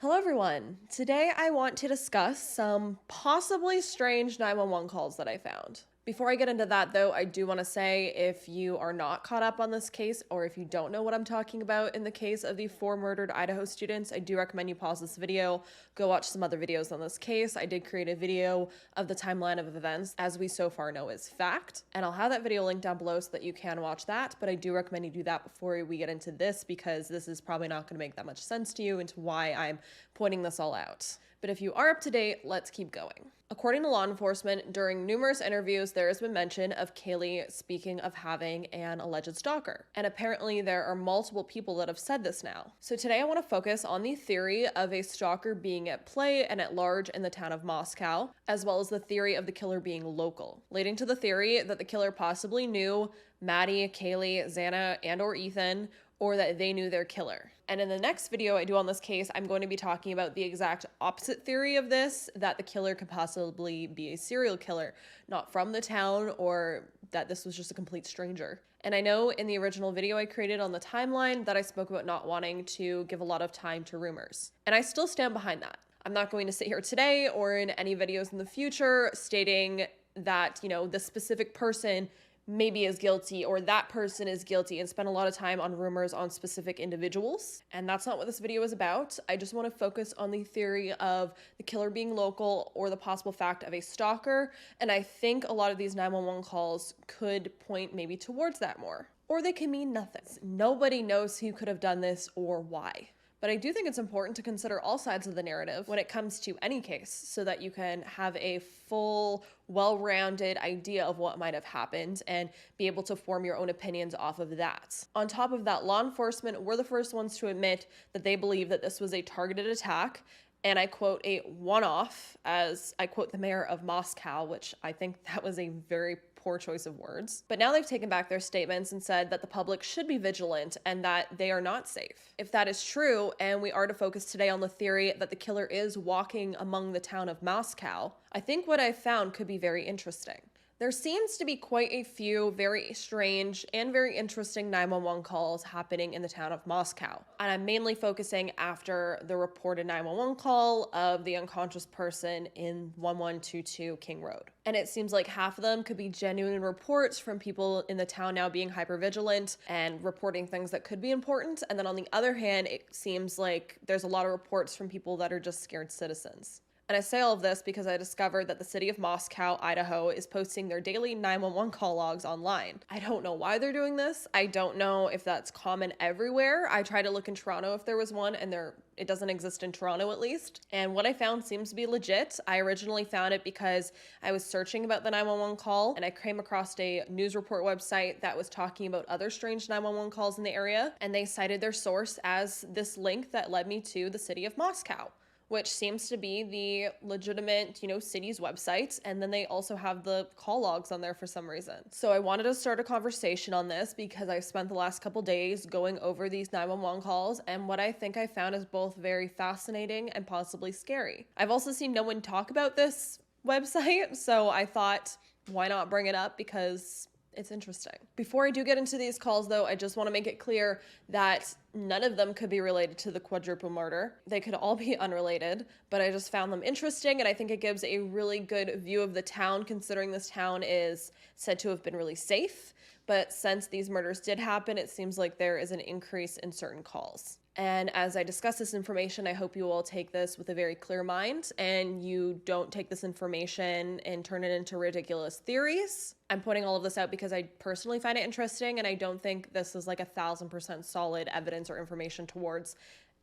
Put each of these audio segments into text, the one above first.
Hello everyone. Today I want to discuss some possibly strange 911 calls that I found. Before I get into that though, I do want to say if you are not caught up on this case or if you don't know what I'm talking about in the case of the 4 murdered Idaho students, I do recommend you pause this video, go watch some other videos on this case. I did create a video of the timeline of events as we so far know is fact, and I'll have that video linked down below so that you can watch that, but I do recommend you do that before we get into this because this is probably not going to make that much sense to you into why I'm pointing this all out. But if you are up to date, let's keep going. According to law enforcement, during numerous interviews, there has been mention of Kaylee speaking of having an alleged stalker. And apparently there are multiple people that have said this now. So today I want to focus on the theory of a stalker being at play and at large in the town of Moscow, as well as the theory of the killer being local, leading to the theory that the killer possibly knew Maddie, Kaylee, Xana, and or Ethan, or that they knew their killer. And in the next video I do on this case, I'm going to be talking about the exact opposite theory of this, that the killer could possibly be a serial killer, not from the town, or that this was just a complete stranger. And I know in the original video I created on the timeline that I spoke about not wanting to give a lot of time to rumors. And I still stand behind that. I'm not going to sit here today or in any videos in the future stating that, the specific person maybe is guilty or that person is guilty and spend a lot of time on rumors on specific individuals. And that's not what this video is about. I just want to focus on the theory of the killer being local or the possible fact of a stalker. And I think a lot of these 911 calls could point maybe towards that more. Or they can mean nothing. Nobody knows who could have done this or why. But I do think it's important to consider all sides of the narrative when it comes to any case so that you can have a full, well-rounded idea of what might have happened and be able to form your own opinions off of that. On top of that, law enforcement were the first ones to admit that they believe that this was a targeted attack, and I quote, a one-off, as I quote the mayor of Moscow, which I think that was a very poor choice of words. But now they've taken back their statements and said that the public should be vigilant and that they are not safe. If that is true, and we are to focus today on the theory that the killer is walking among the town of Moscow, I think what I've found could be very interesting. There seems to be quite a few very strange and very interesting 911 calls happening in the town of Moscow. And I'm mainly focusing after the reported 911 call of the unconscious person in 1122 King Road. And it seems like half of them could be genuine reports from people in the town now being hypervigilant and reporting things that could be important. And then on the other hand, it seems like there's a lot of reports from people that are just scared citizens. And I say all of this because I discovered that the city of Moscow, Idaho, is posting their daily 911 call logs online. I don't know why they're doing this. I don't know if that's common everywhere. I tried to look in Toronto if there was one, and it doesn't exist in Toronto at least. And what I found seems to be legit. I originally found it because I was searching about the 911 call, and I came across a news report website that was talking about other strange 911 calls in the area, and they cited their source as this link that led me to the city of Moscow, which seems to be the legitimate, city's website. And then they also have the call logs on there for some reason. So I wanted to start a conversation on this because I've spent the last couple days going over these 911 calls, and what I think I found is both very fascinating and possibly scary. I've also seen no one talk about this website, so I thought, why not bring it up because it's interesting. Before I do get into these calls though, I just want to make it clear that none of them could be related to the quadruple murder. They could all be unrelated, but I just found them interesting, and I think it gives a really good view of the town, considering this town is said to have been really safe. But since these murders did happen, it seems like there is an increase in certain calls. And as I discuss this information, I hope you all take this with a very clear mind and you don't take this information and turn it into ridiculous theories. I'm pointing all of this out because I personally find it interesting, and I don't think this is like 1,000% solid evidence or information towards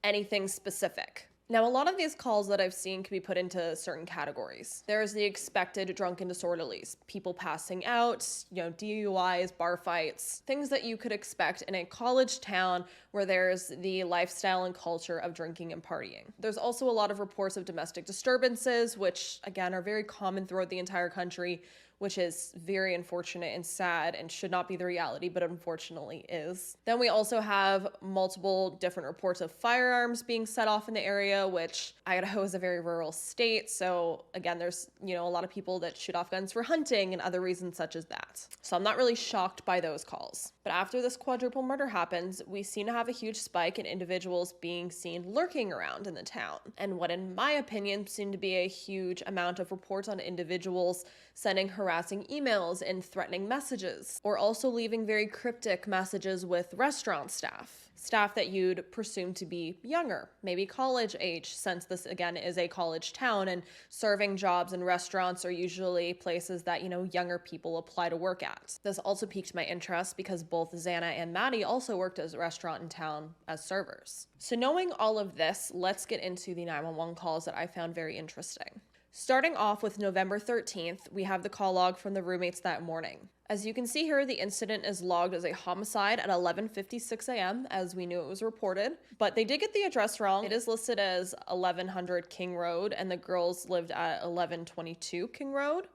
anything specific. Now, a lot of these calls that I've seen can be put into certain categories. There's the expected drunken disorderlies, people passing out, DUIs, bar fights, things that you could expect in a college town where there's the lifestyle and culture of drinking and partying. There's also a lot of reports of domestic disturbances, which again are very common throughout the entire country, which is very unfortunate and sad and should not be the reality, but unfortunately is. Then we also have multiple different reports of firearms being set off in the area, which Idaho is a very rural state. So again, there's, a lot of people that shoot off guns for hunting and other reasons such as that. So I'm not really shocked by those calls. But But after this quadruple murder happens, we seem to have a huge spike in individuals being seen lurking around in the town. And what, in my opinion, seemed to be a huge amount of reports on individuals sending harassing emails and threatening messages, or also leaving very cryptic messages with restaurant staff that you'd presume to be younger, maybe college age, since this again is a college town and serving jobs in restaurants are usually places that, younger people apply to work at. This also piqued my interest because both Xana and Maddie also worked as a restaurant in town as servers. So knowing all of this, let's get into the 911 calls that I found very interesting. Starting off with November 13th, we have the call log from the roommates that morning. As you can see here, the incident is logged as a homicide at 11:56 a.m., as we knew it was reported. But they did get the address wrong. It is listed as 1100 King Road, and the girls lived at 1122 King Road.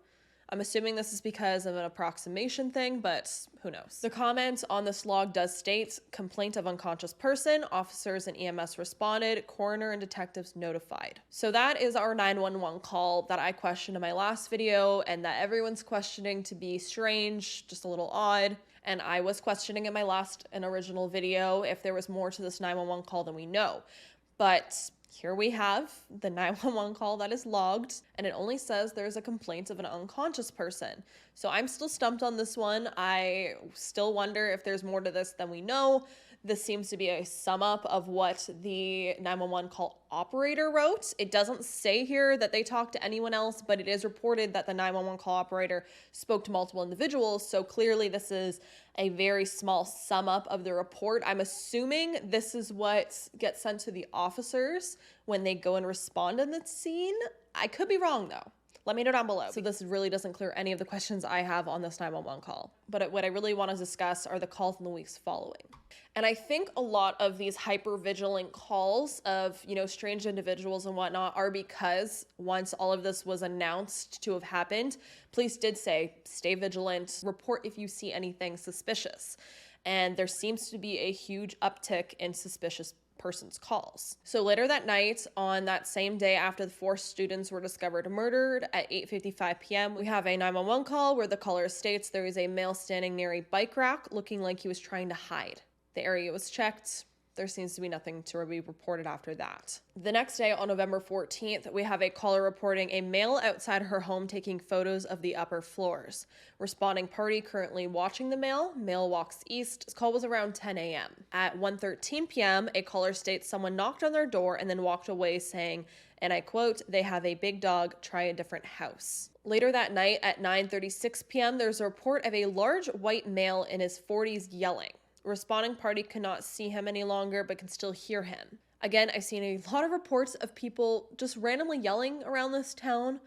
I'm assuming this is because of an approximation thing, but who knows. The comment on this log does state, complaint of unconscious person, officers and EMS responded, coroner and detectives notified. So that is our 911 call that I questioned in my last video and that everyone's questioning to be strange, just a little odd. And I was questioning in my last and original video if there was more to this 911 call than we know. But here we have the 911 call that is logged, and it only says there's a complaint of an unconscious person. So I'm still stumped on this one. I still wonder if there's more to this than we know. This seems to be a sum up of what the 911 call operator wrote. It doesn't say here that they talked to anyone else, but it is reported that the 911 call operator spoke to multiple individuals. So clearly this is a very small sum up of the report. I'm assuming this is what gets sent to the officers when they go and respond in the scene. I could be wrong though. Let me know down below. So this really doesn't clear any of the questions I have on this 911 call. But what I really want to discuss are the calls in the weeks following. And I think a lot of these hyper-vigilant calls of, strange individuals and whatnot are because once all of this was announced to have happened, police did say, stay vigilant, report if you see anything suspicious. And there seems to be a huge uptick in suspicious person's calls. So later that night, on that same day after the 4 students were discovered murdered at 8:55 p.m., we have a 911 call where the caller states there is a male standing near a bike rack looking like he was trying to hide. The area was checked. There seems to be nothing to be reported after that. The next day, on November 14th, we have a caller reporting a male outside her home taking photos of the upper floors. Responding party currently watching the male. Male walks east. This call was around 10 a.m. At 1:13 p.m., a caller states someone knocked on their door and then walked away saying, and I quote, they have a big dog, try a different house. Later that night at 9:36 p.m., there's a report of a large white male in his 40s yelling. Responding party could not see him any longer, but can still hear him. Again, I've seen a lot of reports of people just randomly yelling around this town.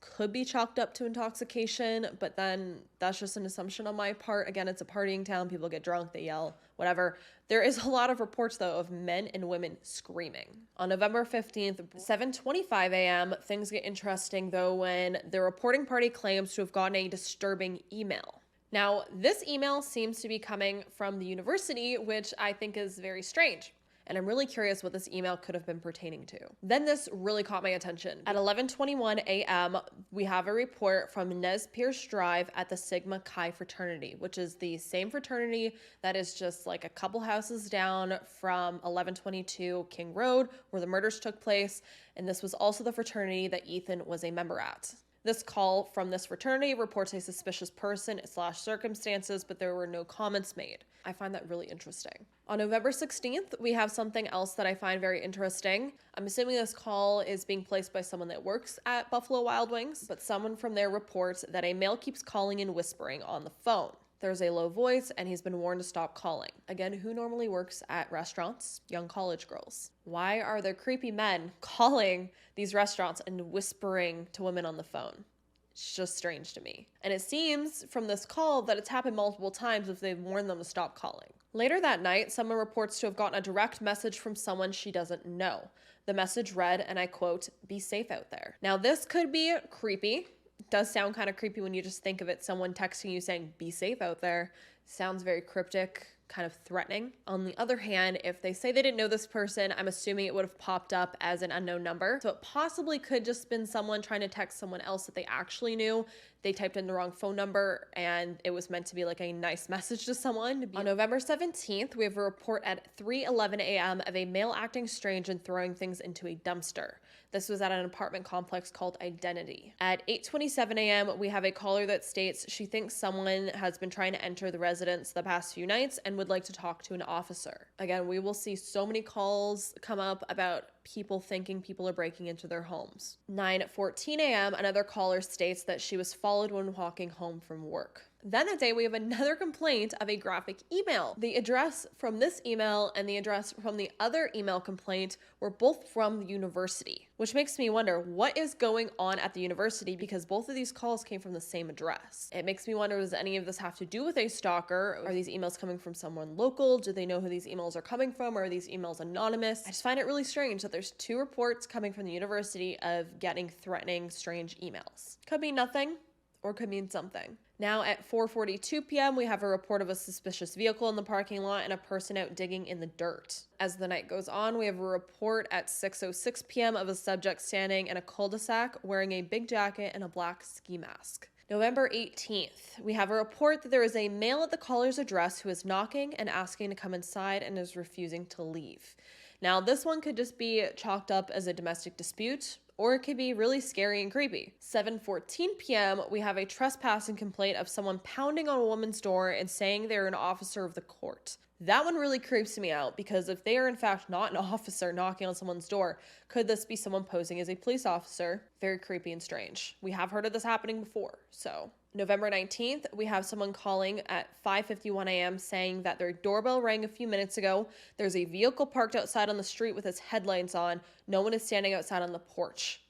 Could be chalked up to intoxication, but then that's just an assumption on my part. Again, it's a partying town. People get drunk, they yell, whatever. There is a lot of reports, though, of men and women screaming. On November 15th, 7:25 a.m., things get interesting, though, when the reporting party claims to have gotten a disturbing email. Now, this email seems to be coming from the university, which I think is very strange. And I'm really curious what this email could have been pertaining to. Then this really caught my attention. At 11:21 a.m., we have a report from Nez Perce Drive at the Sigma Chi fraternity, which is the same fraternity that is just like a couple houses down from 1122 King Road, where the murders took place. And this was also the fraternity that Ethan was a member at. This call from this fraternity reports a suspicious person / circumstances, but there were no comments made. I find that really interesting. On November 16th, we have something else that I find very interesting. I'm assuming this call is being placed by someone that works at Buffalo Wild Wings, but someone from there reports that a male keeps calling and whispering on the phone. There's a low voice, and he's been warned to stop calling. Again, who normally works at restaurants? Young college girls. Why are there creepy men calling these restaurants and whispering to women on the phone? It's just strange to me. And it seems from this call that it's happened multiple times if they've warned them to stop calling. Later that night, someone reports to have gotten a direct message from someone she doesn't know. The message read, and I quote, "Be safe out there." Now, this could be creepy. It does sound kind of creepy when you just think of it. Someone texting you saying, "Be safe out there." Sounds very cryptic, kind of threatening. On the other hand, if they say they didn't know this person, I'm assuming it would have popped up as an unknown number. So it possibly could just been someone trying to text someone else that they actually knew. they typed in the wrong phone number and it was meant to be like a nice message to someone. On November 17th, we have a report at 3:11 a.m. of a male acting strange and throwing things into a dumpster. This was at an apartment complex called Identity. At 8:27 a.m., we have a caller that states she thinks someone has been trying to enter the residence the past few nights and would like to talk to an officer. Again, we will see so many calls come up about people thinking people are breaking into their homes. 9:14 a.m., another caller states that she was followed when walking home from work. Then that day, we have another complaint of a graphic email. The address from this email and the address from the other email complaint were both from the university, which makes me wonder what is going on at the university, because both of these calls came from the same address. It makes me wonder, does any of this have to do with a stalker? Are these emails coming from someone local? Do they know who these emails are coming from? Or are these emails anonymous? I just find it really strange that there's two reports coming from the university of getting threatening, strange emails. Could mean nothing, or could mean something. Now at 4:42 p.m., we have a report of a suspicious vehicle in the parking lot and a person out digging in the dirt. As the night goes on, we have a report at 6:06 p.m. of a subject standing in a cul-de-sac wearing a big jacket and a black ski mask. November 18th, we have a report that there is a male at the caller's address who is knocking and asking to come inside and is refusing to leave. Now, this one could just be chalked up as a domestic dispute, or it could be really scary and creepy. 7:14 p.m., we have a trespassing complaint of someone pounding on a woman's door and saying they're an officer of the court. That one really creeps me out, because if they are in fact not an officer knocking on someone's door, could this be someone posing as a police officer? Very creepy and strange. We have heard of this happening before, so. November 19th, we have someone calling at 5:51 a.m. saying that their doorbell rang a few minutes ago. There's a vehicle parked outside on the street with its headlights on. No one is standing outside on the porch.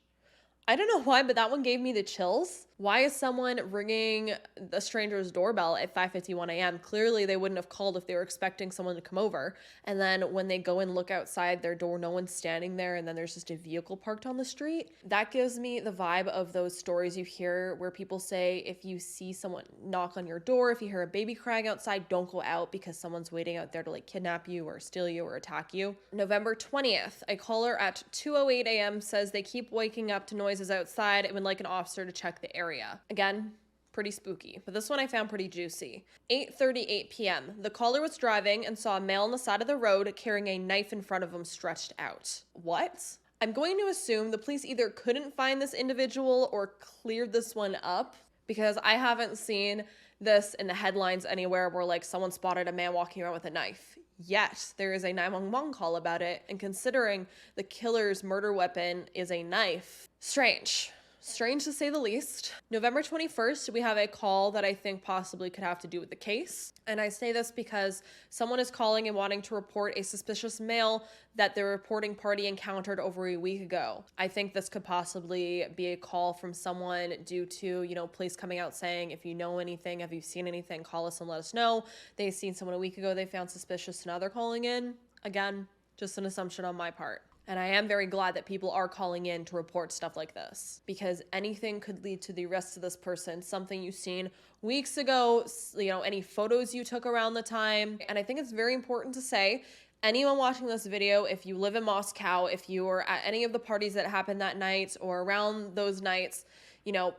I don't know why, but that one gave me the chills. Why is someone ringing a stranger's doorbell at 5:51 a.m.? Clearly, they wouldn't have called if they were expecting someone to come over. And then when they go and look outside their door, no one's standing there, and then there's just a vehicle parked on the street. That gives me the vibe of those stories you hear where people say if you see someone knock on your door, if you hear a baby crying outside, don't go out because someone's waiting out there to like kidnap you or steal you or attack you. November 20th, a caller at 2:08 a.m. says they keep waking up to noises outside and would like an officer to check the area. Again, pretty spooky, but this one I found pretty juicy. 8:38 p.m. The caller was driving and saw a male on the side of the road carrying a knife in front of him stretched out. What? I'm going to assume the police either couldn't find this individual or cleared this one up, because I haven't seen this in the headlines anywhere where like someone spotted a man walking around with a knife. Yet there is a 911 call about it, and considering the killer's murder weapon is a knife, strange. Strange to say the least. November 21st, we have a call that I think possibly could have to do with the case. And I say this because someone is calling and wanting to report a suspicious male that their reporting party encountered over a week ago. I think this could possibly be a call from someone due to, police coming out saying, if you know anything, have you seen anything, call us and let us know. They've seen someone a week ago they found suspicious, and now they're calling in. Again, just an assumption on my part. And I am very glad that people are calling in to report stuff like this, because anything could lead to the arrest of this person, something you've seen weeks ago, any photos you took around the time. And I think it's very important to say, anyone watching this video, if you live in Moscow, if you were at any of the parties that happened that night or around those nights,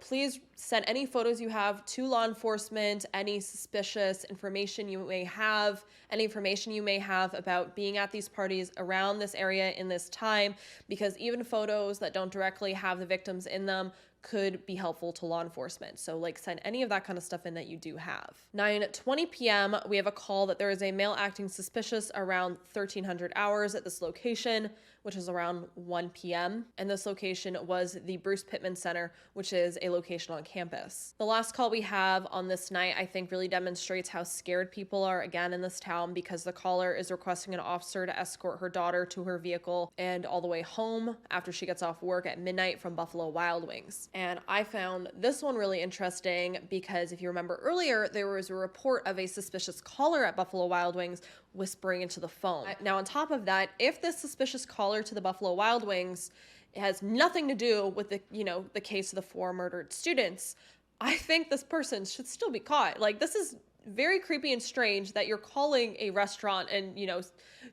please send any photos you have to law enforcement, any suspicious information you may have, any information you may have about being at these parties around this area in this time, because even photos that don't directly have the victims in them could be helpful to law enforcement. So send any of that kind of stuff in that you do have. 9:20 p.m., we have a call that there is a male acting suspicious around 1300 hours at this location, which is around 1 p.m. And this location was the Bruce Pittman Center, which is a location on campus. The last call we have on this night, I think, really demonstrates how scared people are again in this town, because the caller is requesting an officer to escort her daughter to her vehicle and all the way home after she gets off work at midnight from Buffalo Wild Wings. And I found this one really interesting because if you remember earlier, there was a report of a suspicious caller at Buffalo Wild Wings whispering into the phone. Now, on top of that, if this suspicious caller to the Buffalo Wild Wings has nothing to do with the case of the 4 murdered students, I think this person should still be caught. This is very creepy and strange that you're calling a restaurant and,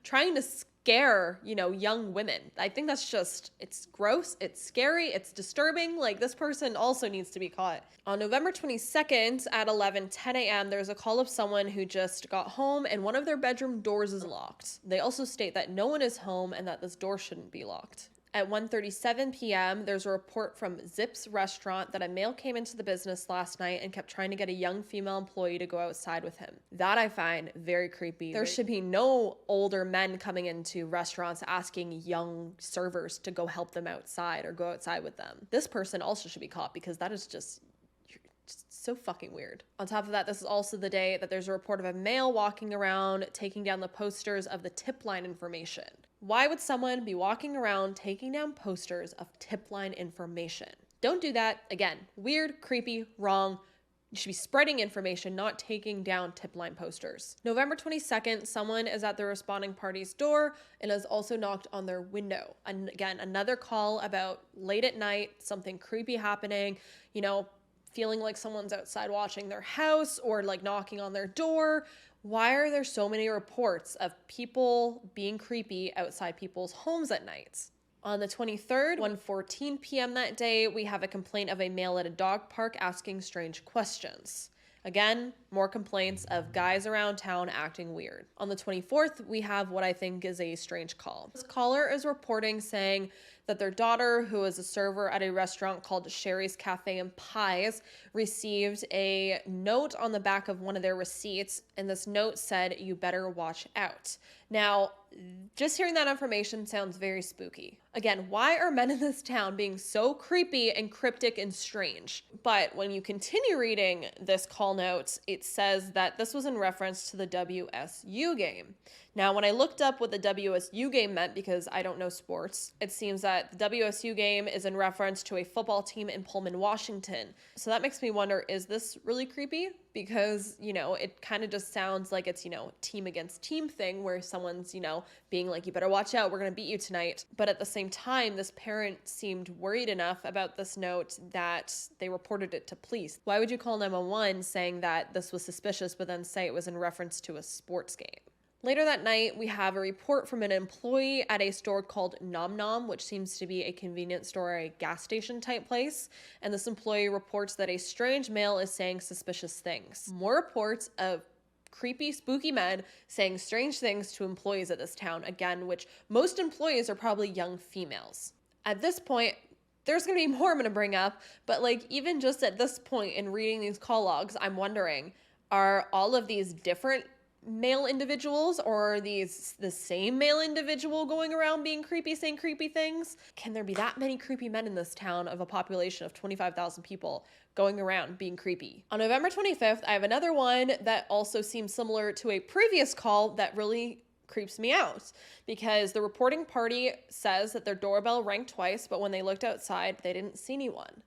trying to scare, young women. I think that's just, it's gross, it's scary, it's disturbing. Like, this person also needs to be caught. On November 22nd at 11:10 a.m., there's a call of someone who just got home and one of their bedroom doors is locked. They also state that no one is home and that this door shouldn't be locked. At 1:37 p.m., there's a report from Zip's restaurant that a male came into the business last night and kept trying to get a young female employee to go outside with him. That I find very creepy. There should be no older men coming into restaurants asking young servers to go help them outside or go outside with them. This person also should be caught because that is just so fucking weird. On top of that, this is also the day that there's a report of a male walking around taking down the posters of the tip line information. Why would someone be walking around taking down posters of tip line information? Don't do that. Again, weird, creepy, wrong. You should be spreading information, not taking down tip line posters. November 22nd, someone is at the responding party's door and has also knocked on their window. And again, another call about late at night, something creepy happening, feeling like someone's outside watching their house or like knocking on their door. Why are there so many reports of people being creepy outside people's homes at night? On the 23rd, 1:14 p.m. that day, we have a complaint of a male at a dog park asking strange questions. Again, more complaints of guys around town acting weird. On the 24th, we have what I think is a strange call. This caller is reporting saying that their daughter, who is a server at a restaurant called Sherry's Cafe and Pies, received a note on the back of one of their receipts, and this note said, "You better watch out." Now, just hearing that information sounds very spooky. Again, why are men in this town being so creepy and cryptic and strange? But when you continue reading this call note, it says that this was in reference to the WSU game. Now, when I looked up what the WSU game meant, because I don't know sports, it seems that the WSU game is in reference to a football team in Pullman, Washington. So that makes me wonder, is this really creepy? Because, it kind of just sounds like it's, team against team thing where someone's, being like, you better watch out, we're going to beat you tonight. But at the same time, this parent seemed worried enough about this note that they reported it to police. Why would you call 911 saying that this was suspicious, but then say it was in reference to a sports game? Later that night, we have a report from an employee at a store called Nom Nom, which seems to be a convenience store or a gas station type place. And this employee reports that a strange male is saying suspicious things. More reports of creepy, spooky men saying strange things to employees at this town, again, which most employees are probably young females. At this point, there's going to be more I'm going to bring up, but even just at this point in reading these call logs, I'm wondering, are all of these different male individuals, or are these the same male individual going around being creepy, saying creepy things? Can there be that many creepy men in this town of a population of 25,000 people going around being creepy? On November 25th, I have another one that also seems similar to a previous call that really creeps me out, because the reporting party says that their doorbell rang twice, but when they looked outside, they didn't see anyone.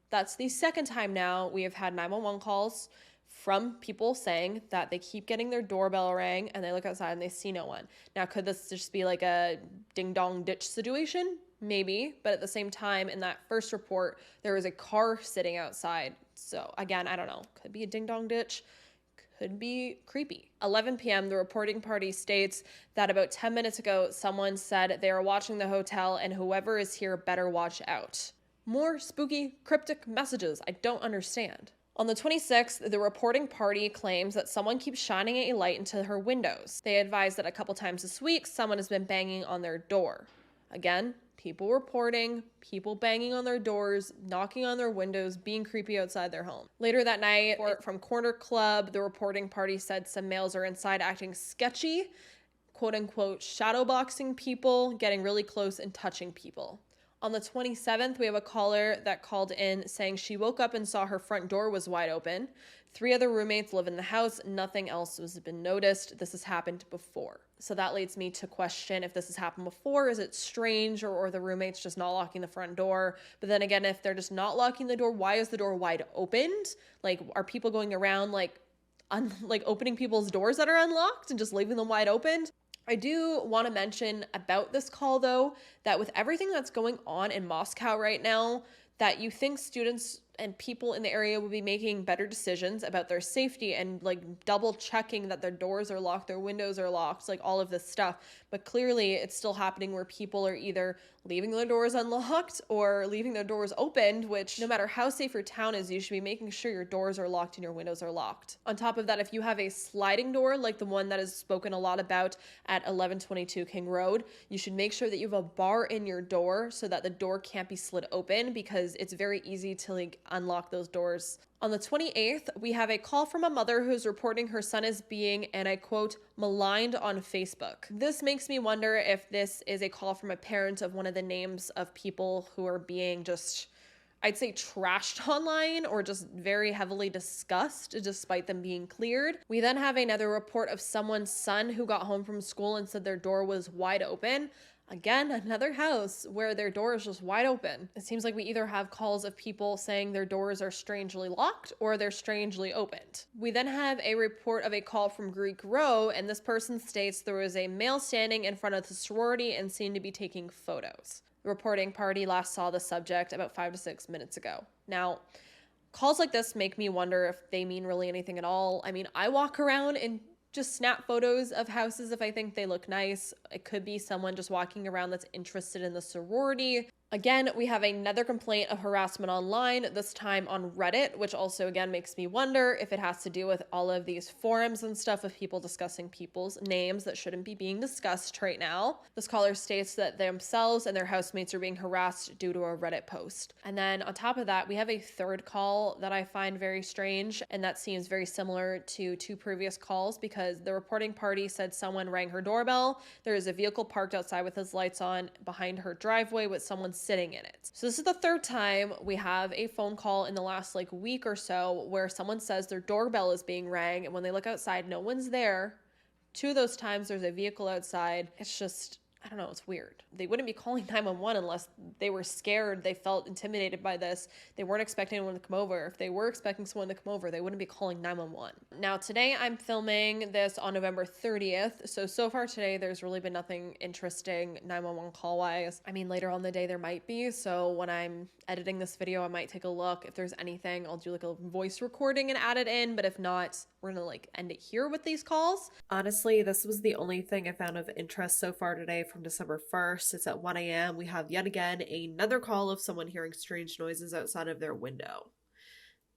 That's the second time now we have had 911 calls from people saying that they keep getting their doorbell rang and they look outside and they see no one. Now, could this just be like a ding-dong ditch situation? Maybe, but at the same time, in that first report, there was a car sitting outside. So again, I don't know. Could be a ding-dong ditch. Could be creepy. 11 p.m., the reporting party states that about 10 minutes ago, someone said they are watching the hotel and whoever is here better watch out. More spooky, cryptic messages I don't understand. On the 26th, the reporting party claims that someone keeps shining a light into her windows. They advise that a couple times this week, someone has been banging on their door. Again, people reporting, people banging on their doors, knocking on their windows, being creepy outside their home. Later that night, from Corner Club, the reporting party said some males are inside acting sketchy, quote unquote, shadowboxing people, getting really close and touching people. On the 27th, we have a caller that called in saying she woke up and saw her front door was wide open. 3 other roommates live in the house. Nothing else has been noticed. This has happened before. So that leads me to question if this has happened before. Is it strange, or the roommates just not locking the front door? But then again, if they're just not locking the door, why is the door wide opened? Are people going around opening people's doors that are unlocked and just leaving them wide open? I do want to mention about this call, though, that with everything that's going on in Moscow right now, that you think students and people in the area would be making better decisions about their safety and like double checking that their doors are locked, their windows are locked, like all of this stuff. But clearly it's still happening where people are either leaving their doors unlocked or leaving their doors opened, which no matter how safe your town is, you should be making sure your doors are locked and your windows are locked. On top of that, if you have a sliding door like the one that is spoken a lot about at 1122 King Road, you should make sure that you have a bar in your door so that the door can't be slid open, because it's very easy to like unlock those doors. On the 28th, we have a call from a mother who's reporting her son is being, and I quote, maligned on Facebook. This makes me wonder if this is a call from a parent of one of the names of people who are being just, I'd say, trashed online or just very heavily discussed despite them being cleared. We then have another report of someone's son who got home from school and said their door was wide open. Again, another house where their door is just wide open. It seems like we either have calls of people saying their doors are strangely locked or they're strangely opened. We then have a report of a call from Greek Row, and this person states there was a male standing in front of the sorority and seemed to be taking photos. The reporting party last saw the subject about 5 to 6 minutes ago. Now, calls like this make me wonder if they mean really anything at all. I mean, I walk around and just snap photos of houses if I think they look nice. It could be someone just walking around that's interested in the sorority. Again, we have another complaint of harassment online, this time on Reddit, which also again makes me wonder if it has to do with all of these forums and stuff of people discussing people's names that shouldn't be being discussed right now. This caller states that themselves and their housemates are being harassed due to a Reddit post. And then on top of that, we have a third call that I find very strange, and that seems very similar to two previous calls, because the reporting party said someone rang her doorbell. There is a vehicle parked outside with its lights on behind her driveway with someone sitting in it. So this is the third time we have a phone call in the last like week or so where someone says their doorbell is being rang, and when they look outside, no one's there. Two of those times there's a vehicle outside. It's just, I don't know, it's weird. They wouldn't be calling 911 unless they were scared, they felt intimidated by this. They weren't expecting anyone to come over. If they were expecting someone to come over, they wouldn't be calling 911. Now, today I'm filming this on November 30th. So far today, there's really been nothing interesting 911 call-wise. I mean, later on in the day there might be. So when I'm editing this video, I might take a look. If there's anything, I'll do like a voice recording and add it in. But if not, we're gonna like end it here with these calls. Honestly, this was the only thing I found of interest so far today from December 1st. It's at 1 a.m. We have yet again another call of someone hearing strange noises outside of their window.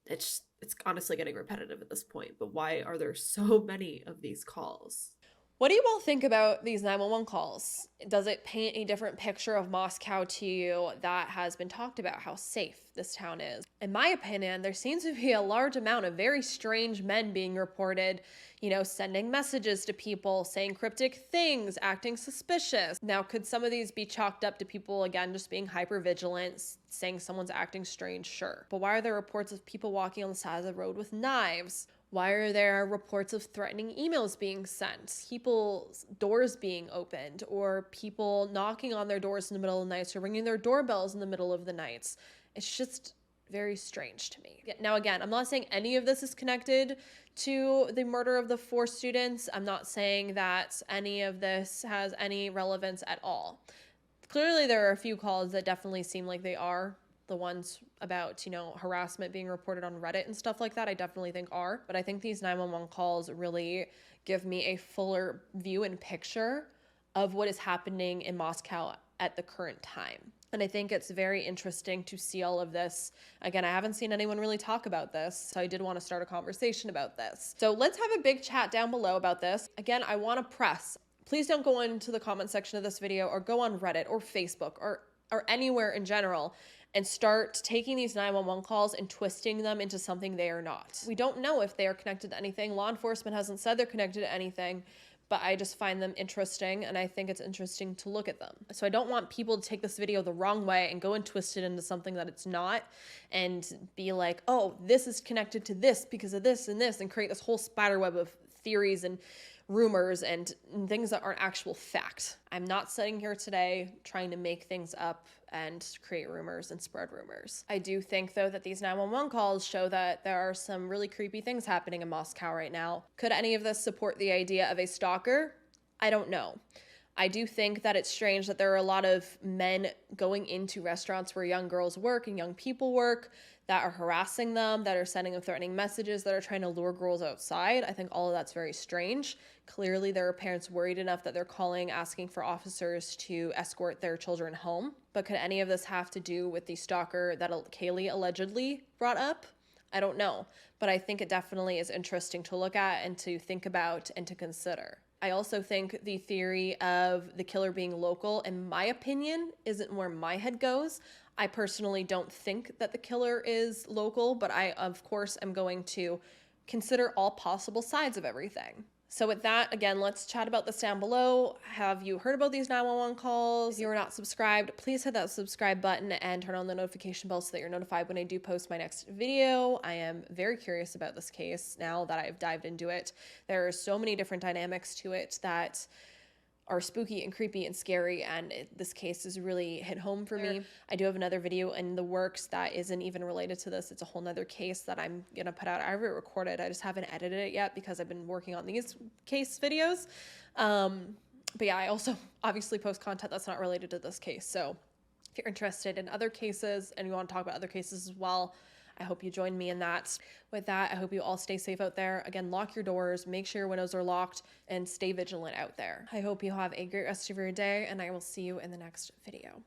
It's honestly getting repetitive at this point, but why are there so many of these calls? What do you all think about these 911 calls? Does it paint a different picture of Moscow to you that has been talked about, how safe this town is? In my opinion, there seems to be a large amount of very strange men being reported, you know, sending messages to people, saying cryptic things, acting suspicious. Now, could some of these be chalked up to people, again, just being hyper-vigilant, saying someone's acting strange? Sure. But why are there reports of people walking on the side of the road with knives? Why are there reports of threatening emails being sent, people's doors being opened, or people knocking on their doors in the middle of the night or ringing their doorbells in the middle of the nights? It's just very strange to me. Now, again, I'm not saying any of this is connected to the murder of the 4 students. I'm not saying that any of this has any relevance at all. Clearly, there are a few calls that definitely seem like they are. The ones about, you know, harassment being reported on Reddit and stuff like that, I definitely think are. But I think these 911 calls really give me a fuller view and picture of what is happening in Moscow at the current time. And I think it's very interesting to see all of this. Again, I haven't seen anyone really talk about this, so I did want to start a conversation about this. So let's have a big chat down below about this. Again, I want to press, please don't go into the comment section of this video or go on Reddit or Facebook or anywhere in general and start taking these 911 calls and twisting them into something they are not. We don't know if they are connected to anything. Law enforcement hasn't said they're connected to anything, but I just find them interesting, and I think it's interesting to look at them. So I don't want people to take this video the wrong way and go and twist it into something that it's not and be like, oh, this is connected to this because of this, and create this whole spider web of theories and rumors and things that aren't actual fact. I'm not sitting here today trying to make things up and create rumors and spread rumors. I do think, though, that these 911 calls show that there are some really creepy things happening in Moscow right now. Could any of this support the idea of a stalker? I don't know. I do think that it's strange that there are a lot of men going into restaurants where young girls work and young people work that are harassing them, that are sending them threatening messages, that are trying to lure girls outside. I think all of that's very strange. Clearly, there are parents worried enough that they're calling, asking for officers to escort their children home. But could any of this have to do with the stalker that Kaylee allegedly brought up? I don't know, but I think it definitely is interesting to look at and to think about and to consider. I also think the theory of the killer being local, in my opinion, isn't where my head goes. I personally don't think that the killer is local, but I, of course, am going to consider all possible sides of everything. So with that, again, let's chat about this down below. Have you heard about these 911 calls? If you are not subscribed, please hit that subscribe button and turn on the notification bell so that you're notified when I do post my next video. I am very curious about this case now that I've dived into it. There are so many different dynamics to it that are spooky and creepy and scary, and this case has really hit home for me. I do have another video in the works that isn't even related to this. It's a whole nother case that I'm gonna put out. I already recorded, I just haven't edited it yet because I've been working on these case videos. But yeah, I also obviously post content that's not related to this case. So if you're interested in other cases and you want to talk about other cases as well, I hope you join me in that. With that, I hope you all stay safe out there. Again, lock your doors, make sure your windows are locked, and stay vigilant out there. I hope you have a great rest of your day, and I will see you in the next video.